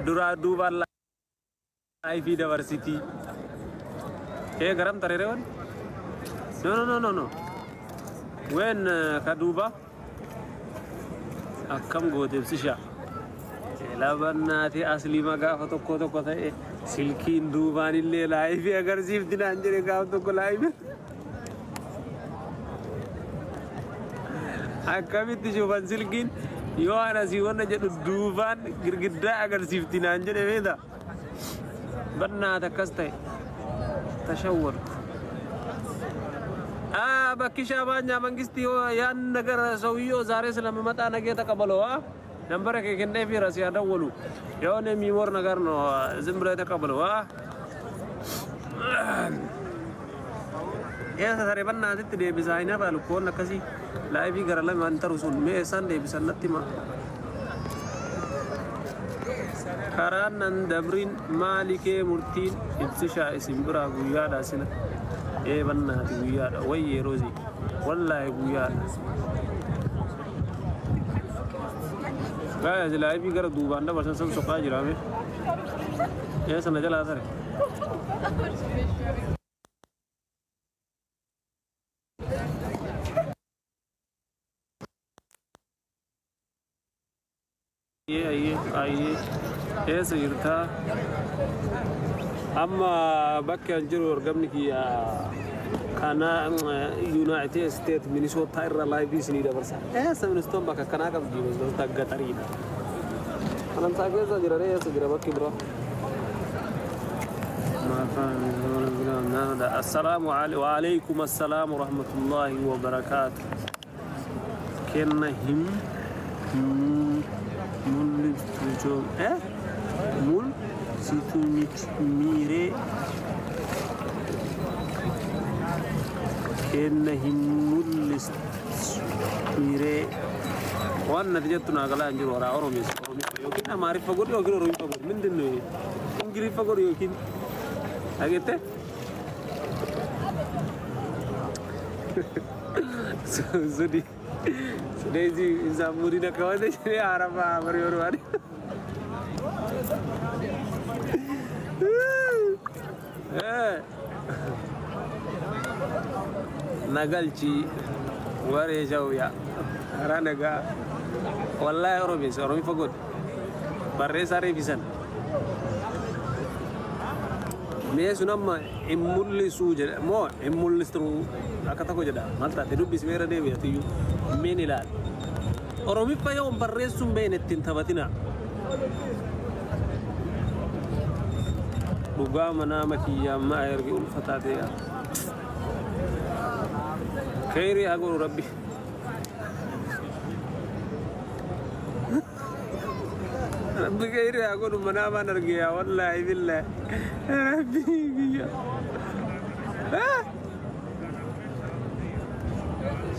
درا دوبا لاي في ديفرسيتي ايه غرام تريرون نو وين كدوبا أكم غودي بسيشا لا بناتي أصلي ما قافة توكو تاي سلكين دوبان اللي لايف أجر زيف دين أنجري قافة توكو لايف أكم تشوفان سلكين يو أنا سيوانا جدو دوبان غرغدا أجر زيف دين أنجري ميدا بنات كستاي تشاور بكي شابان نعمل كستي هو يان نجار سويو زاري سلام متى نجيت تقبلوا نمبرك كنده في راسي هذا ولو يوم ميمور نجار نو زمبرة تقبلوا يا ساري بنا نادي تدي بزاينا بالكون نكسي لا يبي كرلا ما أنت رسول ميسان دي بسان نتيما كاران ندبرين مالك مرتين إبتشاء سمبرا غويا داسنا إيه بنا غويا ويا روزي والله غويا كاي جلاي في كر دوبان ده بس سب سقا جرامي يا سنة جلا ثري ये सही था أما بكي أنجرو رقمني كي كنا يونايتد ستيت مينيسوتا إيرا لايف سنيدا برسا سمنستون بكا كنا كم جيبس دوست تغترينا أنا مساكين سجرا سجرا بكي برا ما فاهم السلام عليكم السلام ورحمة الله وبركاته كنا هم مول تجوم مول سيتونيت ميري كأنهم مول ميري وأنا نتيجتنا قلا أنجر ورا أوروميس يمكن أنا معرف فقول يمكن أورومي فقول من دنيا إنجري فقول يمكن أجته سودي سودي إنسان مودينا كمان ده عرفة مريور واري nagalci ware jawya ranaga wallahi oromi fagod barre sare bisan me sunamma imulli suje mo imulli stru akata ko jada malta te dubbi smera de be tiyu menila oromi fayo barre sumbe netin tabatina بقى منامك يا ما يرجع الفتاة يا خيري أقول ربي ربي خيري أقول منام نرجع والله بالله ربي يا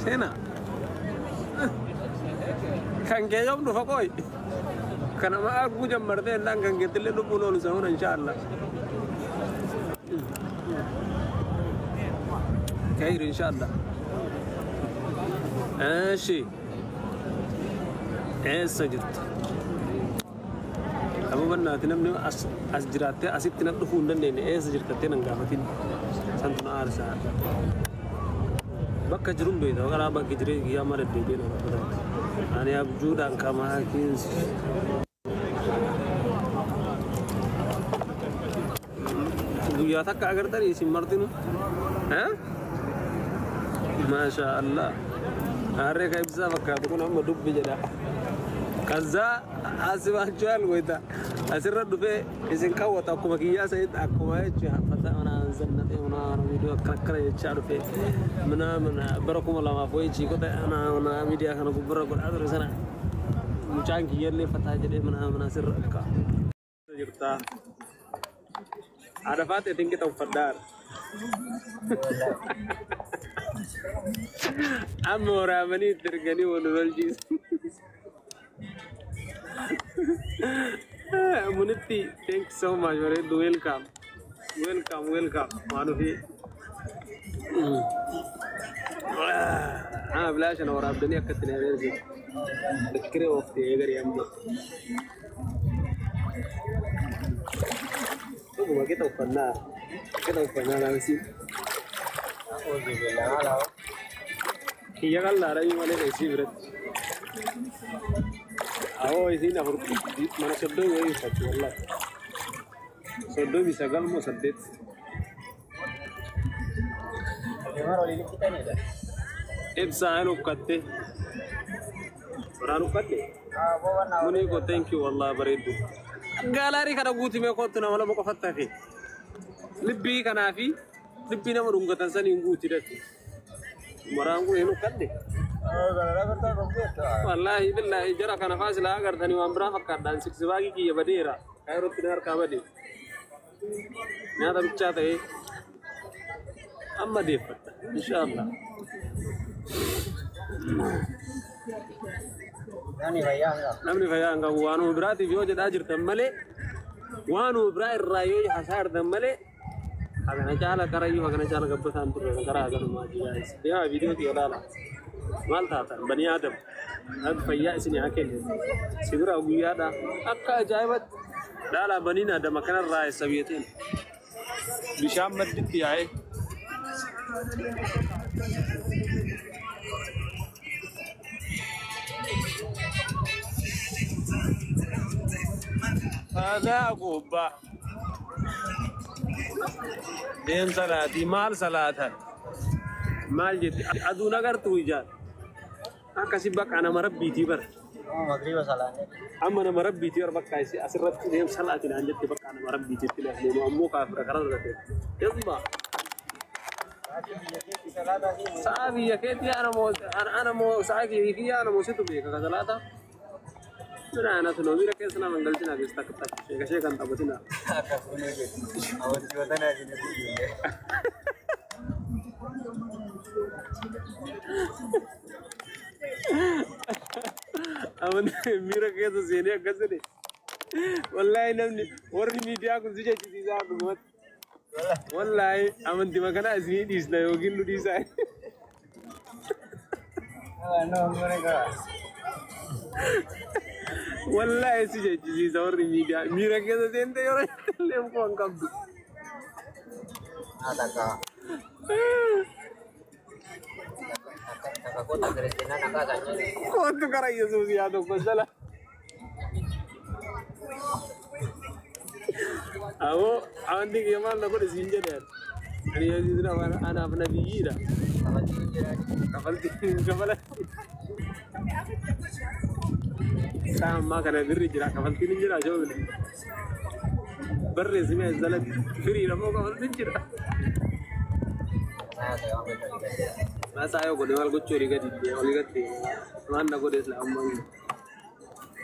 سينا كان جايهم نفقوي كان ما أقول جمرتين لان كان قتل له بولون سهون إن شاء الله خير إن شاء الله ماشي إيه سجلت أبو بنا تنامني أسجراتي أسيب تنامني فوندن دين إيه سجلت تنامني سنتنا أرسل بك جرم بيدا وكلا بك جري يا مرد بيدا أنا أبجود أنك ما هكينس يا ثك أقدر تري اسم مرتين ها ما شاء الله أريك إبزا فكرت تكون هم دوب بجدا كذا أسمع جوال ويدا أسرع دوبه إذن كوا تأكل مكيا سيد أكل ما يجوا فتا أنا زنت أنا فيديو كركرة يجوا دوبه منا بركم الله ما فوي شيء كده أنا ميديا كنا كبر كل هذا رسنا مجان كير لي فتا جدي منا سر أكا جرتا عرفات يتينك توفدار أمورا مني ترجعني ونولجيس Muniti, thanks so much. Welcome. Manufi. بلاش أنا ورا الدنيا كتير هذي. ذكري وقتي أجري أمي. ما كده وفنا كده وفنا لا نسيب أقول بالله على هي قال لا رأي ما لك يسيب رد أهو يسينا فرق ما نصدق وين سد والله صدق بيسقال مو سدت الجمهور اللي kita ni dah. إبسا أنا كتة رانو كتة Bawa nak. مني كو thank you والله بريدو قالاري كذا قوتي ما كنت ولا ما كفتها في لبي كنا في لبي نما رونغ تنساني قوتي ده مرانغو هنو كتة Gara-gara kita komplit. والله بالله جرى كان فاصل أقدر ثاني وامبرا فكر دان سكس باقي كي يبديرا كايرو تنهار كابدي نهذا بتشاته أما ديفت إن شاء الله Nani bayang tak? نمني فيا أنغا وانو براتي في وجه أجر تملي وانو برا الرايو حسار تملي هذا نجالا كرايو هذا نجالا قبضان ترى كرا هذا ما جايز يا فيديو تي ولا لا مال تاتا بني آدم هذا فيا اسمي أكل سيدرا أبويا دا أكا جايبت لا لا بنينا دا مكان الراي سبيتين بشام مدت ياي هذا أقوبا دين صلاتي مال صلاة مال جد أدونا كر تويجات أكسبك أنا مربي تبر Oh, maghrib masalahnya. أما أنا مربي تبر بكايسي أسرت دين صلاة عندي تبك أنا مربي تبر لأنه أمو كافر كرر ده يزبا سأبي يا كيتي أنا مو ساعي يكيا أنا مو ستو بيك كذا أنا تنومي لك إسنا من قلتنا بيستك تك شيء كان تبتنا Agak punya gitu. Awak juga tanah jenis ini. أمن ميرا كذا زينة كذا والله نمني ورني ميديا كل شيء جديد أقول والله أمن دماغنا أزمي ديسنا يوكين لو ديساي No, mereka. والله شيء جديد ورني ميرا كذا زينة يوري لهم كون كابو Ada kah? Aku tak Kristina nak agaknya. كون تو كراي يسوع يادو كذا أهو عندي كمان نقول زينجة ده أنا يجينا أنا أبنا بيجينا كفلت سام ما كان يدري جرا كفلت نجرا شو بري سمع زلت فري لما كفلت نجرا ما سايو كده مال كوچو ريغا دي وليغا دي ما نقول اسلام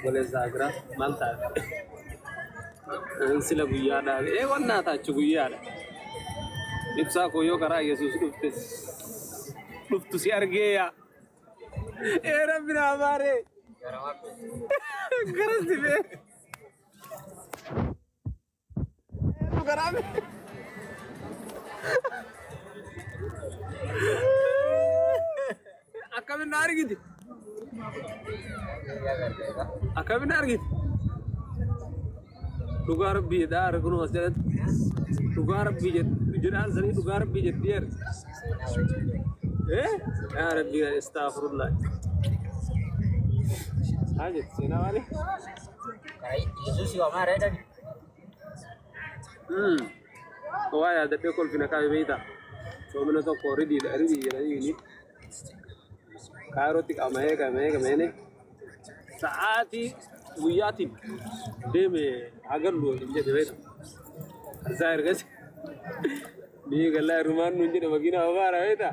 boleh zagra mantap sila guyada wanna ta ci guyada ipsa ko yo kara yesus duftu si argeya rabbina amare garas dibe garame akabe nari gidi akabe nari gidi lugar bi dar kuno asjarat lugar bi jiran sani lugar bi jetir ya rabbi astaghfirullah hajat sina wale Kai Yesus yo mare dah. waya da be kol fina ka beita so mena to ko ridi ni karoti ka mene saati guyati deme agar lo inje de beita zair gas ni galla ruman nunje de magina awara beita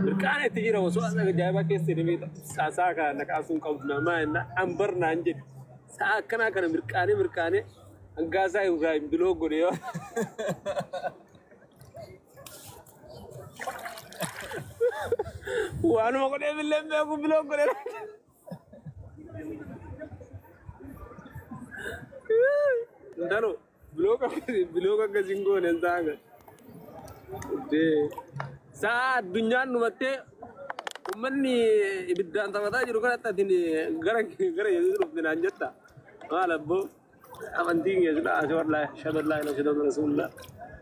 berkane tijira wasu asa jaba ke se de beita sa ka na ka sun kaudna ma na ambarna anje sa kana mirkane angasa yuga bilogo de yo وأنا ما قلت بالله ما أقول بلوك ولا ندارو بلوك كزينغون إنسان ده saat dunia numate umani ibidran tahu tak jadi kan tadi ni gara ya itu rup nanjata malah bu amantiin geessuudha asii wallaahi shadallaa ila shadalla rasuulillah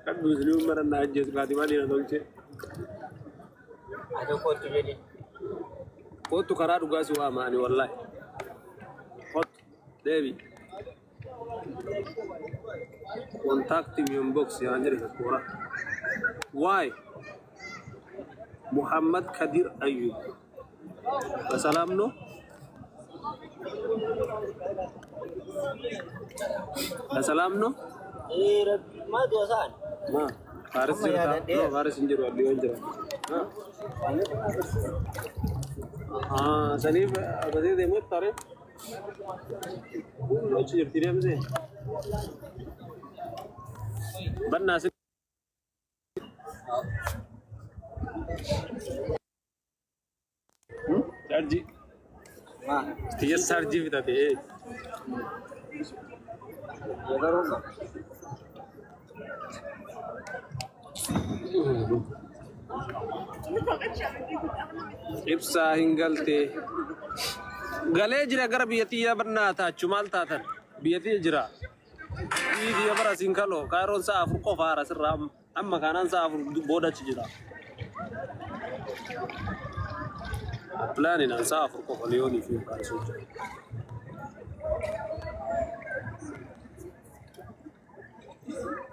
kan musliimu marannaa ajjeesu kaatimaa diina tolchee Ada kootu jadi. kootu karaa dhugaa si waamaani wallaahi kootu deebi contact me inbox yaa jira kakkoora why Muhammad Kadir Ayub Assalam no Assalam no Ma dosan. Ma Faris jirta no Faris injiru alli injiru Sanif abadi demo tare lo jirti ne amse banna se Sarji Ma. Tiga sarji kita deh Ya baru no. ibsa hingalte galee jira gara biyyatiyyaa barnaa taachuu maal taatan biyyatiyya jira biyya bara sinkalo kaaroon sa'a afur qofa haara sirraa amma kaanaan sa'a afur boodachi jira plaanin sa'a afur qofa liyoonii fi kaarsuu jira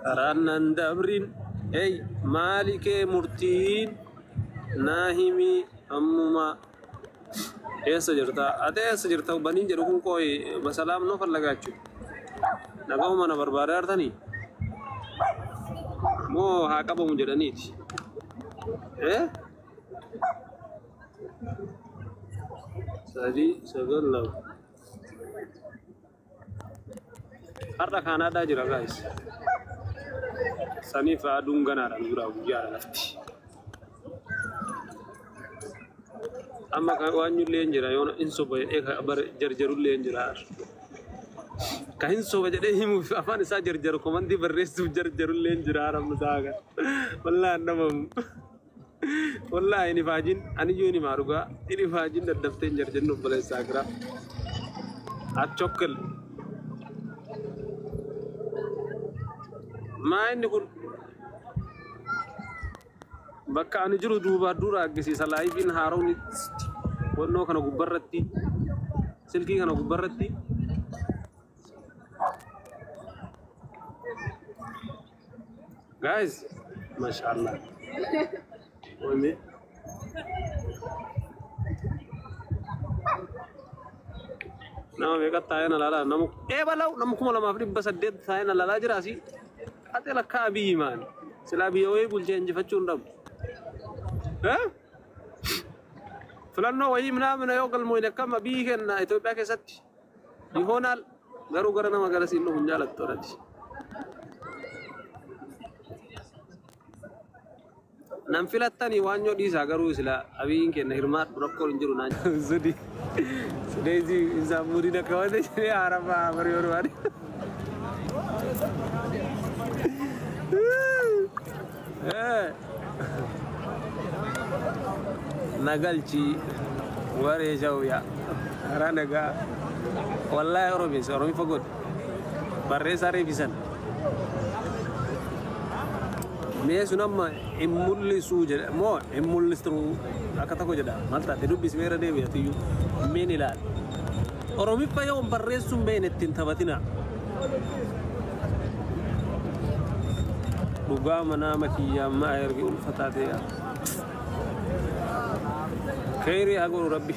karaanan dabrin hey maalikee murtiin naahimi ammuma eessa jirta ate eessa jirta baniin jedhu kun kooyi masalaam noo fallagaachu nagahuma na barbaada artanii moo haa qabamu jedhaniiti sadii sagal lama har'a kaanaadhaa jira gaayis saniif aduun ganaadhaan duraa guyyaadha lafti amma kan waanyullee jira yoona insoba jedhee bar jarjarullee jira ka insoba jedhee himuuf afaan isaa jarjaru komandii barreessuuf jarjarullee jira ramsaaga wallaahi namamu wallaahi inni faajin aniyyuu inni maarugaa inni faajin daddafteen jarjannuuf baleessaa gira achokkal maa inni kun bakka ani jiru duuba dura agarsiisa laayifiin haaroon wannoo kana gubbarratti silkii kana gubbarratti guys mashallah wame nama meeqa taayana lalaa namu balau namu kuma lamaaf dhibba saddeet taayana lalaa jiraasi ate lakkaa biyyi maani silaa biyya wayii bulchee injifachuun dhabu filannoo wayii minaa yoo galmoyne akkama biyyi kenna Itoophiyaa keessatti yihoonaal garuu gara nama gara siin dhufuun jaalattu odhati nan filattanii waan yoo dhiisaa garuu sila abiyyiin kenna hirmaadhu rakkoon hin jiru naan sudi sudeezi isaan mudina kawate jedhee haarafaa bariyoon waani nagalchi waree jawya ranaga wallahi oromi fagod barre sare bisan me sunamma imulli suje mo immulistru akata ko jeda malta te dubbi smera de yatiyu menilal oromi payo barre sumbe netin tabatina duga mana makiya ma ayri ulfatate ya خيري أقول ربي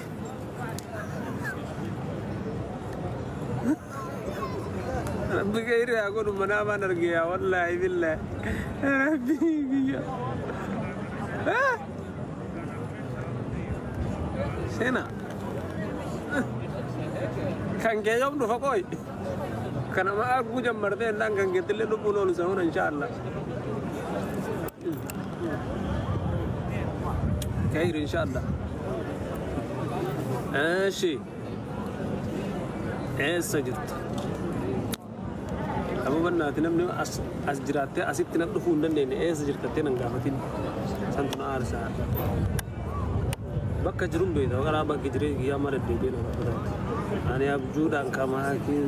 ربي خيري أقول منام نرجع والله بالله ربي سينا كان جايوم نفقوي كان ما أقول جمرتين لان كان قتل نبولون سهون إن شاء الله خير إن شاء الله ماشي سجلت أبو بنات نمني أسجراتي أسيب تنقفون لني سجلت تنقافتين سنتنا أرسا بكا جرم بيدا وقال أبا كجري يا مرد ديبين أنا أبجود أنك ما هكين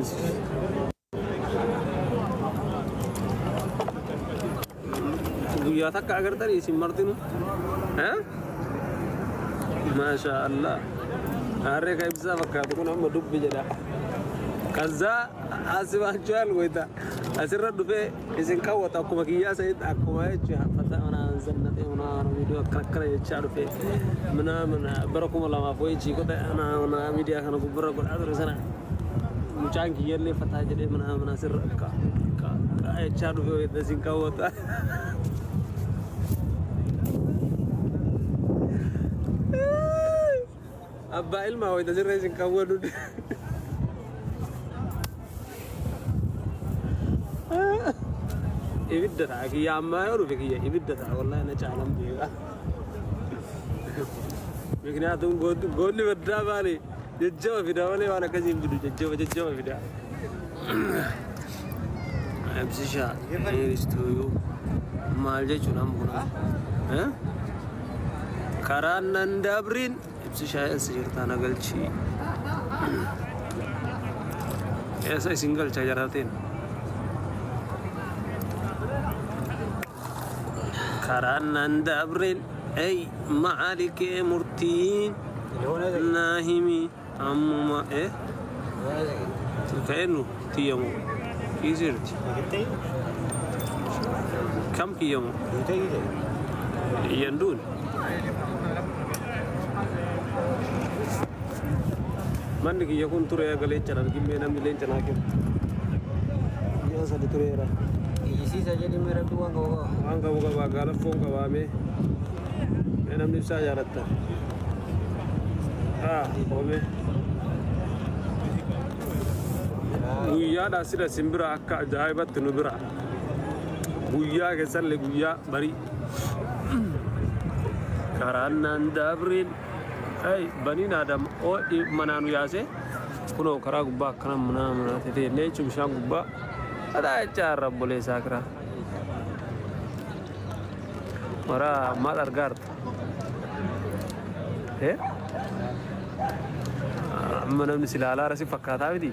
guyyaa takka agartanii isin martinu maasha Allah harree ka ibsaa fakkaatu kun amma dubbi jedha kaza asibachual goita asirra dhufe isin qawwata akkuma kiyyaa sayid akkuma jecha fata ana zannate ana video kakkara jecha dhufe mana barakuma lama foyichi ko ana media kana gubra ko adru sana mucaan kiyyalle fata jedhe mana sirra ka jecha dhufe isin qawwata abba ilma way dasirra isin qawwadu ibidda ki amma yoru fi ibidda wallahi na caalam biga miknaatum godni badda bali jajjaba fida wala wala kazi bidu jajjaba fida absisha yeristoyo malje chunam buna karanan dabrin absisha sirta nagalchi ऐसा single charger आते हैं كرانند أبريل أي معالك مرتين ناهمي أمما إيه كأنه تيامو كيزيرتي كم كيامو يندون من كي يكون ترى قليل جنا كمية نملين جنا كم يا سادي ترى isi saja di merah tuang kau bagala phone ka bame enam ni sa jarata ome guya da sira simbira akka jaibat nubira guya ke salle guya bari karanan dabrin ay banin adam o mananu yase kuno kara gubba kana mana tete ne chumsha gubba ada cara boleh sakra mara malar guard mana silala rasi fakkata bidi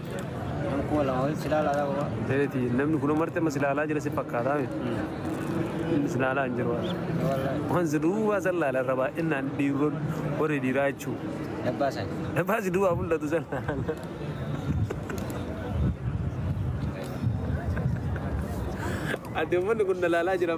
aku lawan silala ada kau jadi namni kuno marte silala jira si fakkata bidi silala anjirwa wanzuru wasalla la raba inna dirun ore dirachu lebas dua pun dah tu sana ada mana guna lala jera